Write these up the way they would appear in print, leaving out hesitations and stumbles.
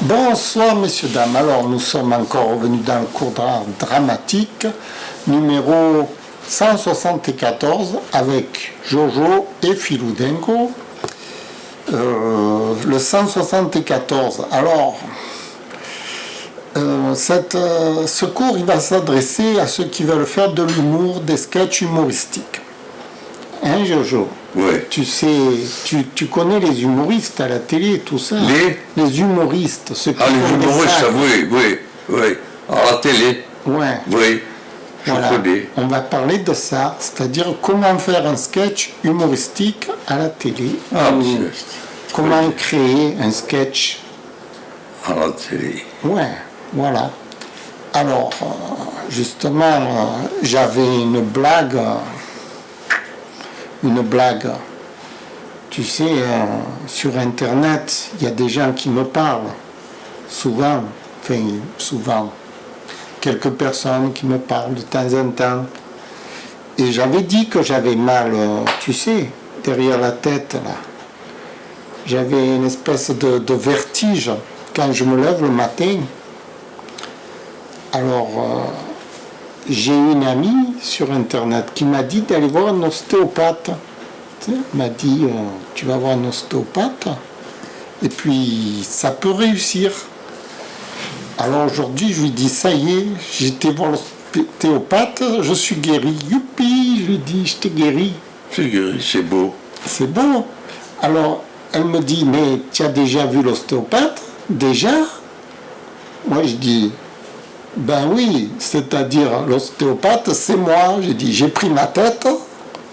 Bonsoir messieurs, dames. Alors nous sommes encore revenus dans le cours d'art dramatique numéro 174 avec Jojo et Filoudengo. Le 174. Alors, ce cours il va s'adresser à ceux qui veulent faire de l'humour, des sketchs humoristiques. Hein Jojo? Oui. Tu sais, tu connais les humoristes à la télé, tout ça. Les humoristes, ceux qui les font des humoristes, blagues. oui. À la télé. Ouais. Oui, je Voilà. connais. On va parler de ça, c'est-à-dire comment faire un sketch humoristique à la télé. Ou comment créer un sketch à la télé. Ouais, voilà. Alors, justement, j'avais une blague. Tu sais, sur Internet, il y a des gens qui me parlent. Souvent. Quelques personnes qui me parlent de temps en temps. Et j'avais dit que j'avais mal, tu sais, derrière la tête, là. J'avais une espèce de vertige quand je me lève le matin. Alors, j'ai une amie sur Internet qui m'a dit d'aller voir un ostéopathe. Tu sais, elle m'a dit, tu vas voir un ostéopathe et puis ça peut réussir. Alors aujourd'hui, je lui dis, ça y est, j'ai été voir l'ostéopathe, je suis guéri. Youpi, je lui dis, je t'ai guéri. C'est guéri, c'est beau. C'est beau. Alors, elle me dit, mais tu as déjà vu l'ostéopathe? Déjà? Moi, je dis, ben oui, c'est-à-dire l'ostéopathe, c'est moi. J'ai dit, j'ai pris ma tête,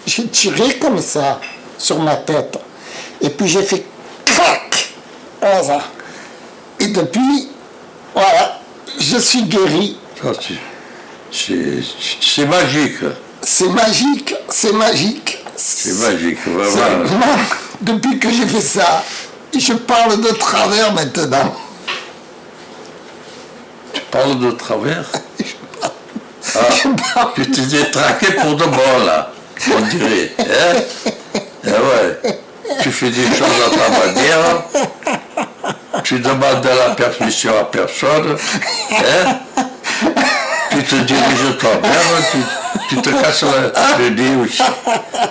j'ai tiré comme ça sur ma tête. Et puis j'ai fait crac. Voilà. Et depuis, voilà, je suis guéri. Ça, c'est magique. C'est magique, c'est magique. C'est magique, vraiment. Depuis que j'ai fait ça, je parle de travers maintenant. Tu parles de travers? Tu t'es détraqué pour de bon, là, on dirait. Hein? Eh ouais. Tu fais des choses à ta manière. Tu demandes de la permission à personne. Hein? Tu te diriges toi-même, tu te casses le nez aussi.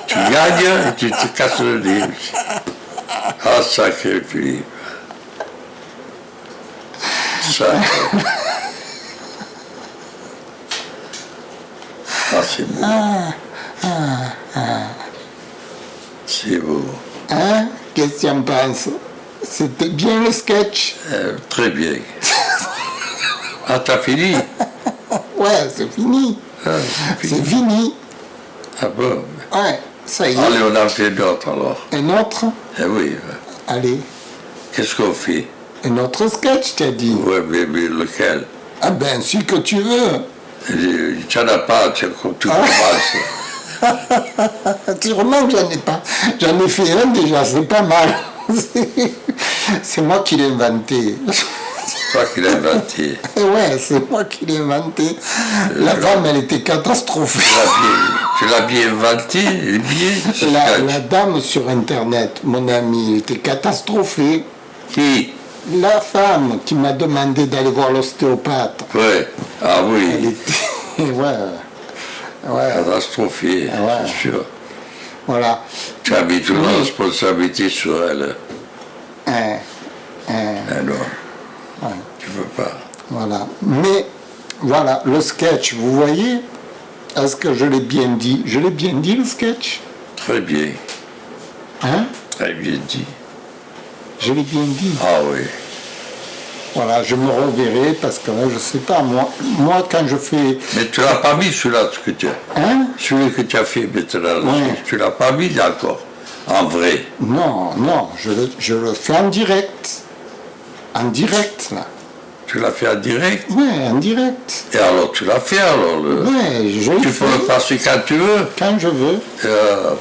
Tu gagnes et tu te casses le nez aussi. Ah, sacré Philippe. Sacré. Ah, c'est beau. C'est beau. Hein? Qu'est-ce que tu en penses? C'était bien le sketch? Très bien. Ah, t'as fini? Ouais, c'est fini. C'est fini. Ah bon? Ouais, ça y est. Allez, on en fait d'autres alors. Un autre? Eh oui. Allez. Qu'est-ce qu'on fait? Un autre sketch, tu as dit? Ouais, mais lequel? Ah ben, celui que tu veux. Tu n'en as pas, tu commences. Tu remarques, j'en ai pas. J'en ai fait un déjà, c'est pas mal. C'est moi qui l'ai inventé. C'est toi qui l'as inventé. Ouais, c'est moi qui l'ai inventé. La femme, elle était catastrophée. Tu l'as bien inventé, bien. La dame sur Internet, mon amie, était catastrophée. Qui? La femme qui m'a demandé d'aller voir l'ostéopathe. Ouais. Ah oui. Elle était... Ouais. Catastrophée, Ouais. c'est sûr. Voilà. Tu as mis toute la responsabilité sur elle. Non. Ouais. Tu veux pas. Voilà. Mais, voilà, le sketch, vous voyez, est-ce que je l'ai bien dit? Je l'ai bien dit, le sketch? Très bien. Hein? Très bien dit. Je l'ai bien dit. Ah oui. Voilà, je me reverrai parce que là, je sais pas, moi quand je fais... Mais tu l'as pas mis celui-là, ce que tu as. Hein? Celui que tu as fait maintenant, Ouais. tu l'as pas mis encore. En vrai. Non, je le fais en direct. En direct, là. Tu l'as fait en direct. Ouais, en direct. Et alors tu l'as fait alors. Ouais, je le Tu peux le fais passer quand tu veux. quand je veux.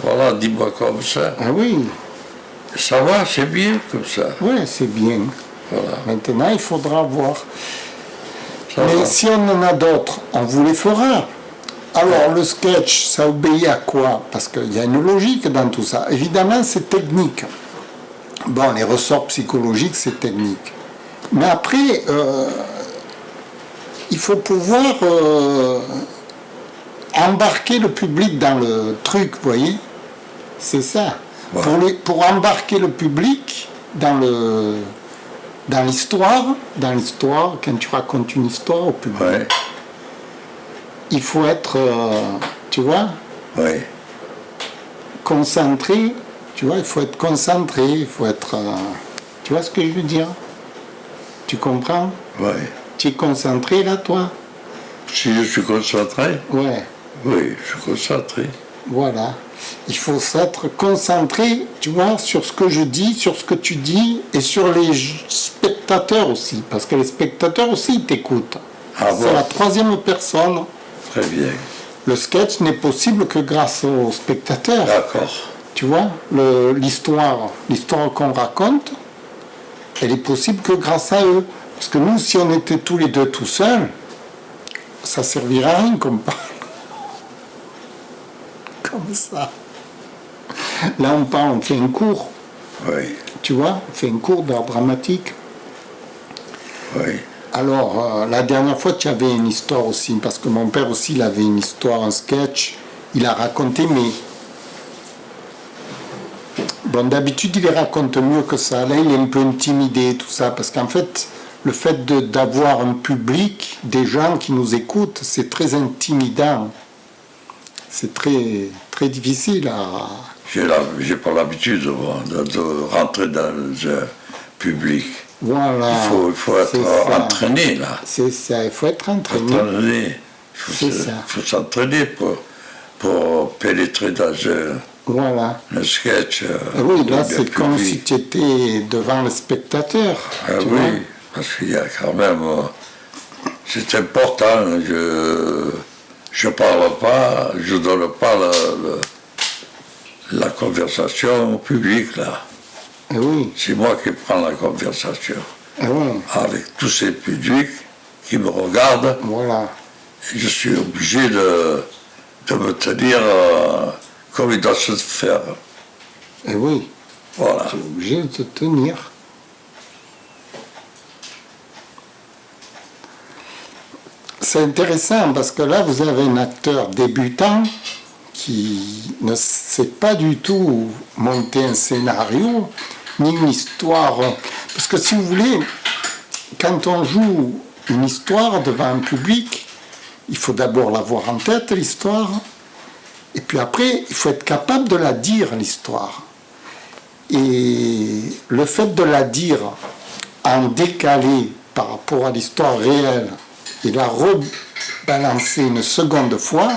Voilà, dis-moi comme ça. Ah oui, Ça va, c'est bien comme ça. ouais, c'est bien. Voilà. Maintenant, il faudra voir. Ça Mais va. si on en a d'autres, on vous les fera. Alors, le sketch, ça obéit à quoi? Parce qu'il y a une logique dans tout ça. Évidemment, c'est technique. Bon, les ressorts psychologiques, c'est technique. Mais après, il faut pouvoir embarquer le public dans le truc, vous voyez. C'est ça. Ouais. Pour embarquer le public dans l'histoire, quand tu racontes une histoire au public, ouais. Il faut être, tu vois, ouais. Concentré, tu vois, il faut être concentré, il faut être, tu vois ce que je veux dire? Tu comprends? Ouais. Tu es concentré là, toi? Si je suis concentré? Ouais. Oui, je suis concentré. Voilà. Il faut s'être concentré, tu vois, sur ce que je dis, sur ce que tu dis, et sur les spectateurs aussi, parce que les spectateurs aussi, ils t'écoutent. Ah, c'est bon. La troisième personne. Très bien. Le sketch n'est possible que grâce aux spectateurs. D'accord. Tu vois, l'histoire qu'on raconte, elle est possible que grâce à eux. Parce que nous, si on était tous les deux tout seuls, ça servirait à rien qu'on parle. Comme ça. Là, on parle, on fait un cours. Oui. Tu vois, on fait un cours d'art dramatique. Oui. Alors, la dernière fois, tu avais une histoire aussi, parce que mon père aussi, il avait une histoire, un sketch. Il a raconté, mais... Bon, d'habitude, il les raconte mieux que ça. Là, il est un peu intimidé, tout ça, parce qu'en fait, le fait d'avoir un public, des gens qui nous écoutent, c'est très intimidant. C'est très, très difficile à... J'ai pas l'habitude de rentrer dans un public. Voilà. Il faut être entraîné, là. C'est ça, il faut être entraîné. Il faut s'entraîner pour pénétrer dans un sketch. Oui, là, c'est comme si tu étais devant le spectateur. Ah, oui, vois? Parce qu'il y a quand même... c'est important. Je parle pas, je donne pas la conversation au public, là. Oui. C'est moi qui prends la conversation. Oui. Avec tous ces publics qui me regardent. Voilà. Je suis obligé de me tenir comme il doit se faire. Et oui. Voilà. Tu es obligé de te tenir. C'est intéressant parce que là, vous avez un acteur débutant qui ne sait pas du tout monter un scénario, ni une histoire. Parce que si vous voulez, quand on joue une histoire devant un public, il faut d'abord l'avoir en tête, l'histoire, et puis après, il faut être capable de la dire, l'histoire. Et le fait de la dire en décalé par rapport à l'histoire réelle, et la rebalancer une seconde fois,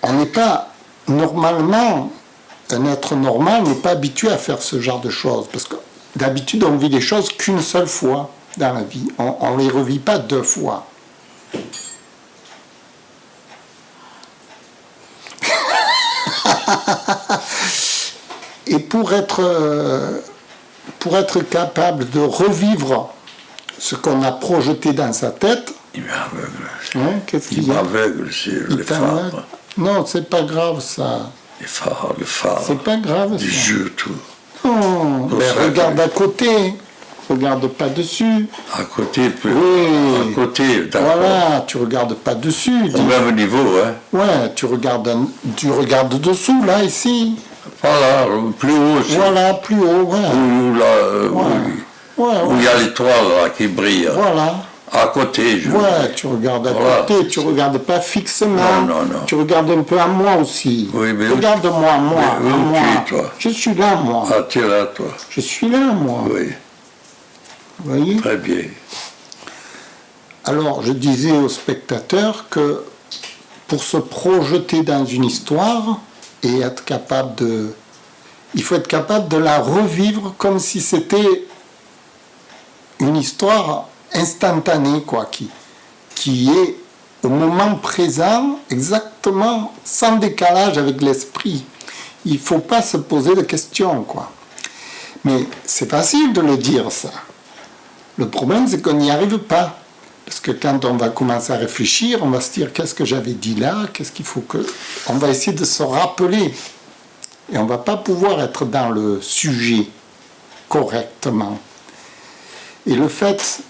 on n'est pas, normalement, un être normal n'est pas habitué à faire ce genre de choses, parce que d'habitude on vit les choses qu'une seule fois dans la vie, on ne les revit pas deux fois. Et pour être capable de revivre ce qu'on a projeté dans sa tête... Il m'aveugle. Hein, qu'est-ce qu'il y a? Il m'aveugle, c'est les phares. Non, c'est pas grave, ça. Les phares. C'est pas grave, ça. Les jeux, tout. Non, mais regarde à côté. Regarde pas dessus. À côté, oui. À côté, d'accord. Voilà, tu regardes pas dessus. Au même niveau, hein. Ouais, tu regardes dessous, là, ici. Voilà, plus haut aussi. Voilà, plus haut, ouais. Où il y a l'étoile là qui brille. Voilà. À côté, tu regardes à côté, tu regardes pas fixement. Non. Tu regardes un peu à moi aussi. Oui, mais regarde-moi, moi. Où tu es, toi? Je suis là, moi. Ah, tu es là, toi. Je suis là, moi. Oui. Vous voyez? Très bien. Alors, je disais aux spectateurs que pour se projeter dans une histoire et être capable de... Il faut être capable de la revivre comme si c'était une histoire instantanée, quoi, qui est au moment présent, exactement, sans décalage avec l'esprit. Il ne faut pas se poser de questions, quoi. Mais c'est facile de le dire, ça. Le problème, c'est qu'on n'y arrive pas. Parce que quand on va commencer à réfléchir, on va se dire, qu'est-ce que j'avais dit là? Qu'est-ce qu'il faut que... On va essayer de se rappeler. Et on ne va pas pouvoir être dans le sujet correctement. Et le fait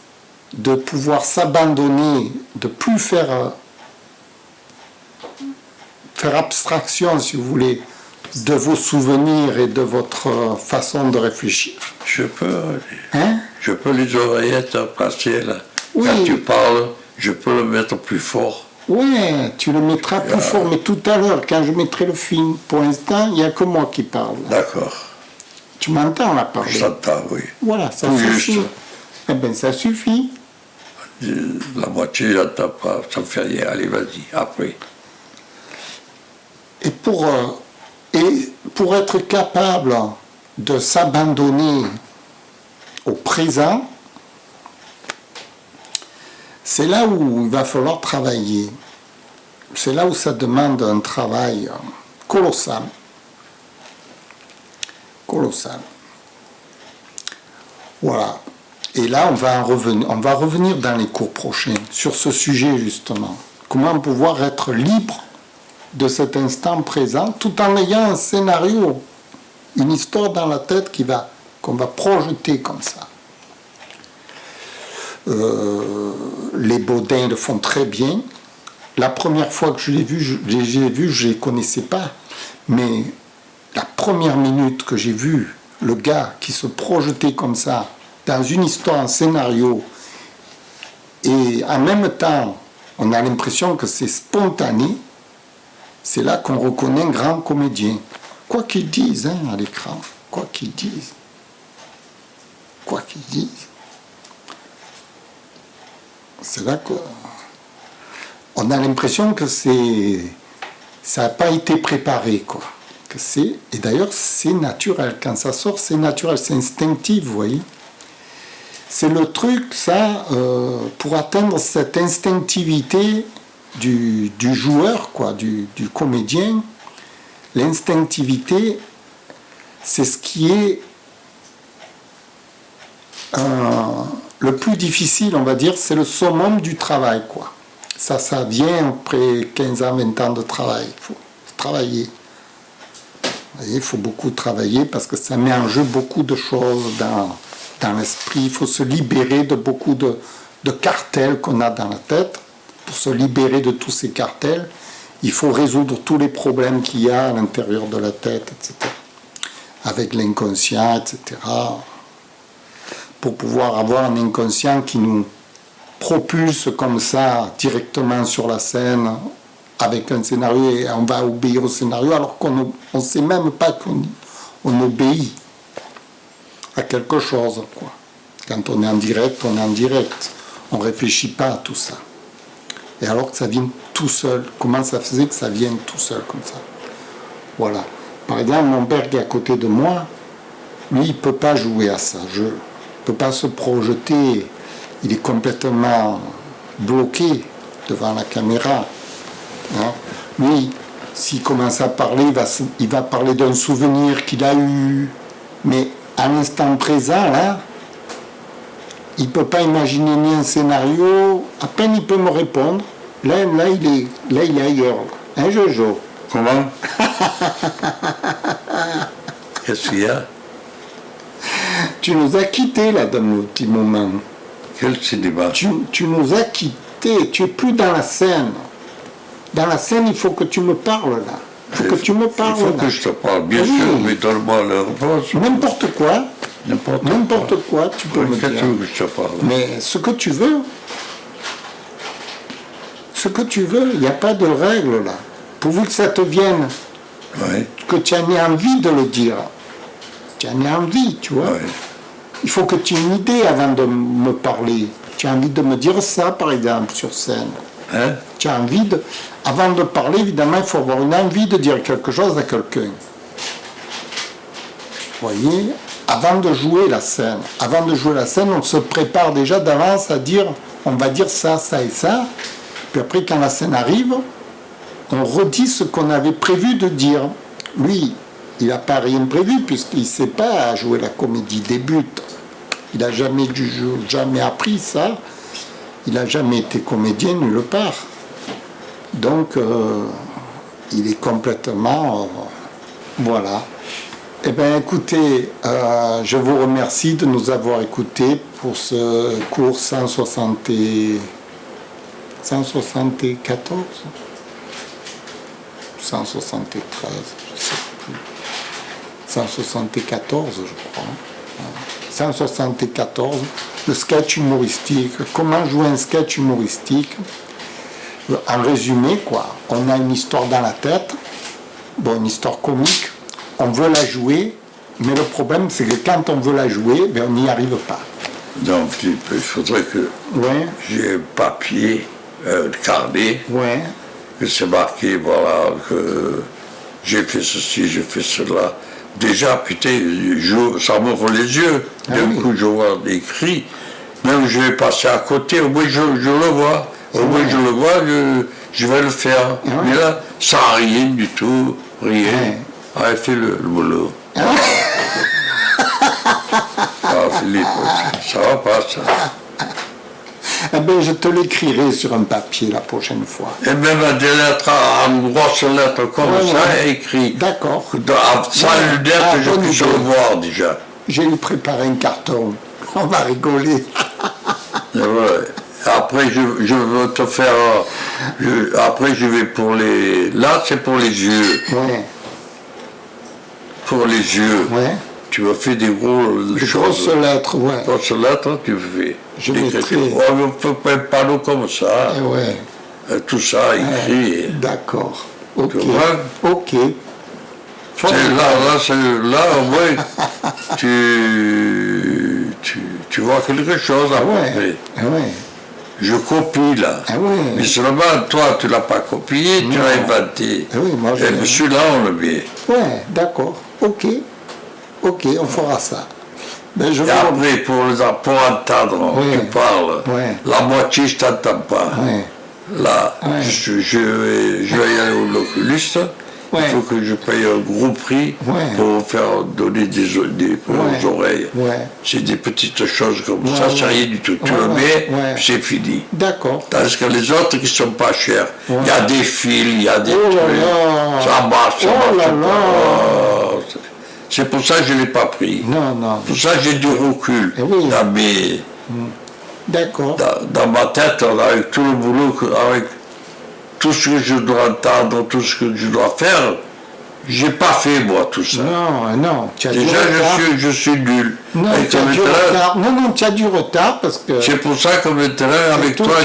de pouvoir s'abandonner, de plus faire abstraction, si vous voulez, de vos souvenirs et de votre façon de réfléchir. Je peux les oreillettes passer là. Oui. Quand tu parles, je peux le mettre plus fort. Oui, tu le mettras plus fort, mais tout à l'heure, quand je mettrai le film, pour l'instant, il n'y a que moi qui parle. D'accord. Tu m'entends là parler? J'entends, oui. Voilà, ça Tout suffit. juste. Eh bien, ça suffit. La moitié, j'entends pas, ça me fait rien. Allez, vas-y, après. Et pour être capable de s'abandonner au présent, c'est là où il va falloir travailler. C'est là où ça demande un travail colossal. Colossal. Voilà. Et là, on va revenir dans les cours prochains sur ce sujet, justement. Comment pouvoir être libre de cet instant présent, tout en ayant un scénario, une histoire dans la tête qu'on va projeter comme ça. Les Baudins le font très bien. La première fois que je l'ai vu, je ne les connaissais pas. Mais la première minute que j'ai vu le gars qui se projetait comme ça, dans une histoire, un scénario, et en même temps, on a l'impression que c'est spontané, c'est là qu'on reconnaît un grand comédien. Quoi qu'ils disent à l'écran, quoi qu'ils disent. C'est là qu'on a l'impression que ça n'a pas été préparé, quoi. Et d'ailleurs, c'est naturel. Quand ça sort, c'est naturel, c'est instinctif, vous voyez. C'est le truc, ça, pour atteindre cette instinctivité du joueur, quoi, du comédien. L'instinctivité, c'est ce qui est le plus difficile, on va dire, c'est le summum du travail, quoi. Ça vient après 15 ans, 20 ans de travail. Il faut travailler. Vous voyez, il faut beaucoup travailler parce que ça met en jeu beaucoup de choses dans l'esprit. Il faut se libérer de beaucoup de cartels qu'on a dans la tête. Pour se libérer de tous ces cartels, il faut résoudre tous les problèmes qu'il y a à l'intérieur de la tête, etc. Avec l'inconscient, etc. Pour pouvoir avoir un inconscient qui nous propulse comme ça directement sur la scène avec un scénario et on va obéir au scénario alors qu'on ne sait même pas qu'on obéit à quelque chose, quoi. Quand on est en direct, on est en direct. On ne réfléchit pas à tout ça. Et alors que ça vient tout seul. Comment ça faisait que ça vienne tout seul comme ça? Voilà. Par exemple, mon père qui est à côté de moi, lui, il ne peut pas jouer à ça. Il ne peut pas se projeter. Il est complètement bloqué devant la caméra. Hein? Lui, s'il commence à parler, il va parler d'un souvenir qu'il a eu. Mais à l'instant présent, là, il ne peut pas imaginer ni un scénario. À peine il peut me répondre. Là il est ailleurs. Hein, Jojo? Comment? Qu'est-ce qu'il y a? Tu nous as quittés, là, dans le petit moment. Quel cinéma? Tu nous as quittés. Tu n'es plus dans la scène. Dans la scène, il faut que tu me parles, là. Il faut que tu me parles, il faut là. que je te parle, bien Oui. sûr, mais donne-moi la réponse. N'importe quoi. N'importe quoi, tu peux me Qu'est-ce dire. que tu veux que je te parle? Mais ce que tu veux. Ce que tu veux, il n'y a pas de règle, là. Pourvu que ça te vienne, Oui. que tu en aies envie de le dire. Tu en aies envie, tu vois. Oui. Il faut que tu aies une idée avant de me parler. Tu as envie de me dire ça, par exemple, sur scène. Hein? Tu as envie de... Avant de parler, évidemment, il faut avoir une envie de dire quelque chose à quelqu'un. Vous voyez? Avant de jouer la scène. Avant de jouer la scène, on se prépare déjà d'avance à dire, on va dire ça, ça et ça. Puis après, quand la scène arrive, on redit ce qu'on avait prévu de dire. Lui, il n'a pas rien prévu puisqu'il ne sait pas jouer la comédie, il débute. Il n'a jamais appris ça. Il n'a jamais été comédien nulle part. Donc, il est complètement Voilà. Eh bien, écoutez, je vous remercie de nous avoir écoutés pour ce cours 174 173, je sais plus. 174, je crois. 174, le sketch humoristique. Comment jouer un sketch humoristique? En résumé, quoi. On a une histoire dans la tête, bon, une histoire comique. On veut la jouer, mais le problème, c'est que quand on veut la jouer, ben, on n'y arrive pas. Donc, il faudrait que j'ai un papier, un carnet, que c'est marqué, voilà, que j'ai fait ceci, j'ai fait cela. Déjà, putain, ça m'ouvre les yeux. D'un coup, je vois écrit. Même je vais passer à côté, au moins je le vois. Au moins je le vois, je vais le faire. Mais là, ça n'a rien du tout, rien. Ah, fait le boulot. Philippe, ça va pas, ça. Eh bien, je te l'écrirai sur un papier la prochaine fois. Et même des lettres, en grosse lettre comme ça, écrit. D'accord. Sans lunettes, que je puisse le voir déjà. J'ai lui préparé un carton. On va rigoler. Après, je veux te faire... après, je vais pour les... Là, c'est pour les yeux. Pour les yeux. Tu vas faire des grosses lettres, grosses lettres, tu fais. Je mettrai... On peut pas un panneau comme ça. Tout ça écrit. D'accord. Ok. Tu vois? Ok. Là, au moins, tu vois quelque chose à peu près. Je copie là. Mais seulement, toi, tu ne l'as pas copié, tu l'as inventé. Et celui-là, on le met. D'accord. Ok, on fera ça. Et après, pour entendre, tu parles. La moitié, je ne t'entends pas. Là, je vais y aller au oculiste. Il faut que je paye un gros prix pour faire donner aux oreilles. C'est des petites choses comme ça, c'est rien du tout. Tu le mets, c'est fini. D'accord. Tandis que les autres qui ne sont pas chers, il y a des fils, il y a des trucs. Ça marche, pas. C'est pour ça que je ne l'ai pas pris. Pour ça que j'ai du recul dans mes... D'accord. Dans ma tête, avec tout le boulot, avec tout ce que je dois entendre, tout ce que je dois faire, j'ai pas fait moi tout ça. Non, tu as déjà du retard. je suis nul. Non, tu as du retard. Non, tu as du retard parce que... C'est pour ça que maintenant, avec toi,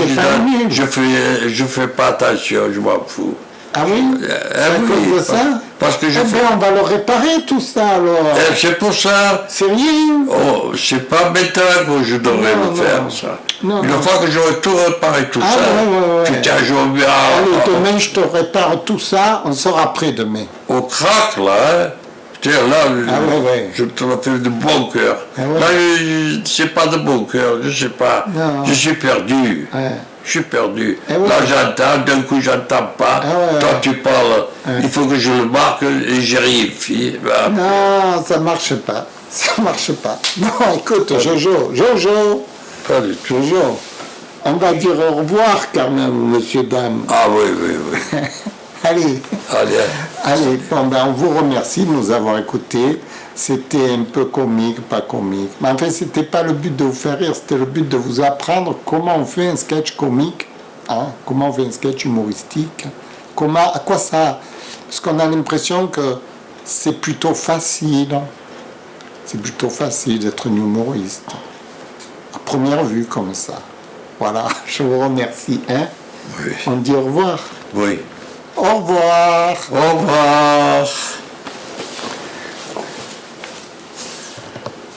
je fais pas attention, je m'en fous. Ah oui? C'est à cause de ça? Parce que on va le réparer tout ça alors. C'est pour ça. C'est rien. Oh, c'est pas maintenant que je devrais le faire ça. Une fois que j'aurai tout réparé tout ça, putain, je vais bien. Allez, demain je te répare tout ça, on sera prêt demain. Au crack là, hein. Putain, là, je te le fais de bon cœur. Là, c'est pas de bon cœur, je sais pas. Je suis perdu. Je suis perdu. Là, j'entends, d'un coup, j'entends pas. Toi, tu parles. Il faut que je le marque et j'y arrive. Non, ça marche pas. Ça marche pas. Non, écoute, Jojo. Pas du tout. Jojo, on va dire au revoir quand même, monsieur, dame. Ah oui. Allez, bon, on vous remercie de nous avoir écoutés. C'était un peu comique, pas comique. Mais en fait, c'était pas le but de vous faire rire, c'était le but de vous apprendre comment on fait un sketch comique, comment on fait un sketch humoristique, à quoi ça... Parce qu'on a l'impression que c'est plutôt facile. C'est plutôt facile d'être un humoriste. À première vue, comme ça. Voilà, je vous remercie. Oui. On dit au revoir. Oui. Au revoir. Au revoir.